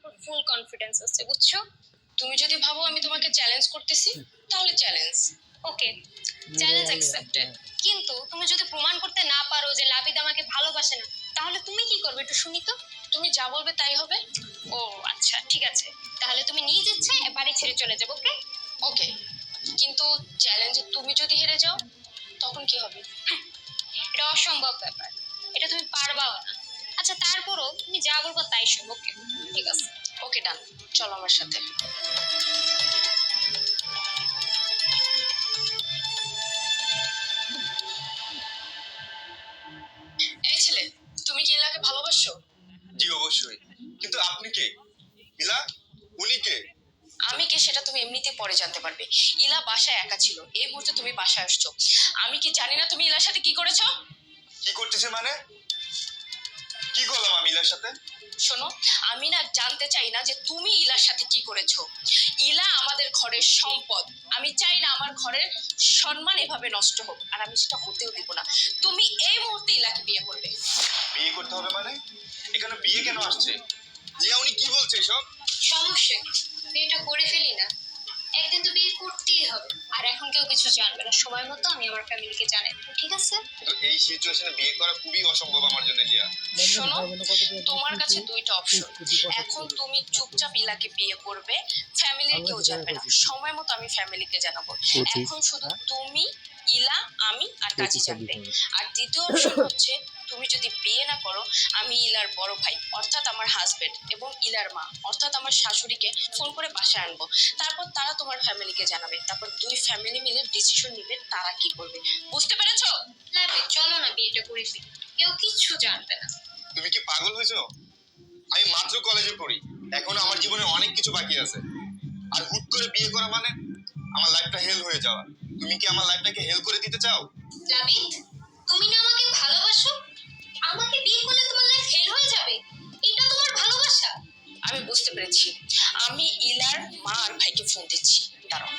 উপর full confidence আছে, বুঝছো? তুমি যদি ভাবো আমি তোমাকে চ্যালেঞ্জ করতেছি, তাহলে চ্যালেঞ্জ। ওকে, চ্যালেঞ্জ অ্যাকসেপ্টেড। কিন্তু তুমি যদি প্রমাণ করতে না পারো যে লাবিদ আমাকে ভালোবাসে না, তাহলে তুমি কি করবে একটু শুনি তো। তুমি যা বলবে তাই হবে। ও আচ্ছা, ঠিক আছে, তাহলে তুমি নিজ ইচ্ছায় বাড়ি ছেড়ে চলে যাবো। ওকে ওকে, কিন্তু চ্যালেঞ্জে তুমি যদি হেরে যাও তখন কি হবে? এটা অসম্ভব ব্যাপার, এটা তুমি পারবাও না। আচ্ছা তারপরও তুমি যা বলবো তাই শুনবো। ওকে ঠিক আছে, ওকে ডান, চলো আমার সাথে। এই ছেলে, তুমি কি ইলাকে ভালোবাসো? জি অবশ্যই, কিন্তু আপনি কে? ইলা, উনি কে? আমি কে সেটা তুমি এমনিতেই পরে জানতে পারবে। ইলা বাসায় একা ছিল, এই মুহূর্তে তুমি বাসায় আসছো। আমি কি জানি না তুমি ইলার সাথে কি করেছো? কি করতেছে মানে? কি করলাম আমি ইলার সাথে? শোনো, আমি না জানতে চাই না যে তুমি ইলার সাথে কি করেছো। ইলা আমাদের ঘরের সম্পদ, আমি চাই না আমার ঘরের সম্মান এভাবে নষ্ট হোক, আর আমি সেটা হতেও দিব না। তুমি এই মুহূর্তে ইলাকে বিয়ে করবে। বিয়ে করতে হবে মানে? এখানে বিয়ে কেন আসছে? জিয়া, উনি কি বলছে এসব? সমস্যা কি, বিয়েটা করে ফেলি না, একদিন তো বিয়ে করতেই হবে। আর এখন কেউ কিছু জানবে না, সময় মতো আমি আমার ফ্যামিলিকে জানাই, ঠিক আছে? তো এই সিচুয়েশনে বিয়ে করা খুবই অসম্ভব আমার জন্য জিয়া। শোনো, তোমার কাছে দুইটা অপশন। এখন তুমি চুপচাপ ইলাকে বিয়ে করবে, ফ্যামিলির কেউ জানবে না, সময় মতো আমি ফ্যামিলিকে জানাবো। এখন শুধু তুমি, ইলা, আমি আর কাজী জানবে। আর দ্বিতীয় অপশন হচ্ছে তুমি যদি বিয়ে না করো, আমি ইলার বড় ভাই অর্থাৎ আমার হাজবেন্ড এবং ইলার মা অর্থাৎ আমার শাশুড়িকে ফোন করে বাসায় আনবো। তারপর তারা তোমার ফ্যামিলিকে জানাবে, তারপর দুই ফ্যামিলি মিলে ডিসিশন নিবে তারা কি করবে। বুঝতে পেরেছো? লাভে চলো না বিয়েটা করে ফেলি, কেউ কিচ্ছু জানবে না। তুমি কি পাগল হয়েছো? আমি মাত্র কলেজে পড়ি, এখনো আমার জীবনে অনেক কিছু বাকি আছে। আর হুট করে বিয়ে করা মানে আমার লাইফটা হেল হয়ে যাওয়া। তুমি কি আমার লাইফটাকে হেল করে দিতে চাও? লাবিদ, তুমি না আমাকে ভালোবাসো? আমাকে বিয়ে করলে তোমার লাইফ হেল হয়ে যাবে, এটা তোমার ভালোবাসা? আমি বুঝতে পেরেছি, আমি ইলার মা আর ভাইকে ফোন দিচ্ছি, দাঁড়াও।